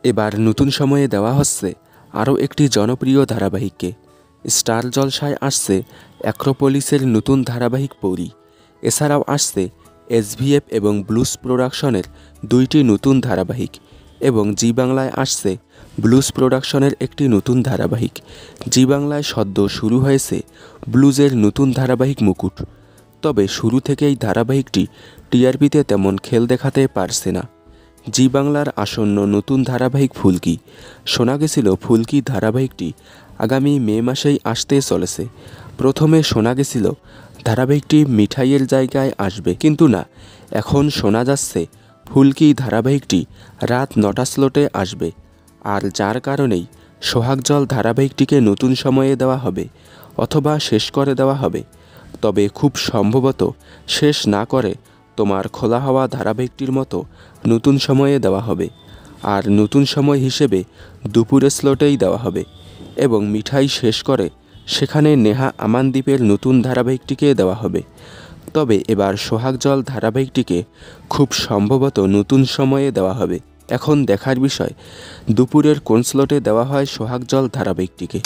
এবার নতুন সময়ে দেওয়া হচ্ছে আরও একটি জনপ্রিয় ধারাবাহিককে। স্টার জলসায় আসছে অ্যাক্রোপলিসের নতুন ধারাবাহিক পরী। এছাড়াও আসছে এসভিএফ এবং ব্লুজ প্রোডাকশনের দুইটি নতুন ধারাবাহিক এবং জি বাংলায় আসছে ব্লুজ প্রোডাকশনের একটি নতুন ধারাবাহিক। জি বাংলায় সদ্য শুরু হয়েছে ব্লুজের নতুন ধারাবাহিক মুকুট। তবে শুরু থেকেই ধারাবাহিকটি টিআরপিতে তেমন খেল দেখাতে পারছে না। জি বাংলার আসন্ন নতুন ধারাবাহিক ফুলকি। শোনা গেছিল ফুলকি ধারাবাহিকটি আগামী মে মাসেই আসতে চলেছে। প্রথমে শোনা গেছিল ধারাবাহিকটি মিঠাইয়ের জায়গায় আসবে, কিন্তু না, এখন শোনা যাচ্ছে ফুলকি ধারাবাহিকটি রাত 9টা স্লটে আসবে। আর যার কারণেই সোহাগ জল ধারাবাহিকটিকে নতুন সময়ে দেওয়া হবে অথবা শেষ করে দেওয়া হবে। তবে খুব সম্ভবত শেষ না করে তোমার খোলা হাওয়া ধারাবাহিকটির মতো নতুন সময়ে দেওয়া হবে। আর নতুন সময় হিসেবে দুপুরের স্লটেই দেওয়া হবে এবং মিঠাই শেষ করে সেখানে নেহা আমানদীপের নতুন ধারাবাহিকটিকে দেওয়া হবে। তবে এবার সোহাগ জল ধারাবাহিকটিকে খুব সম্ভবত নতুন সময়ে দেওয়া হবে। এখন দেখার বিষয় দুপুরের কোন স্লটে দেওয়া হয় সোহাগ জল ধারাবাহিকটিকে।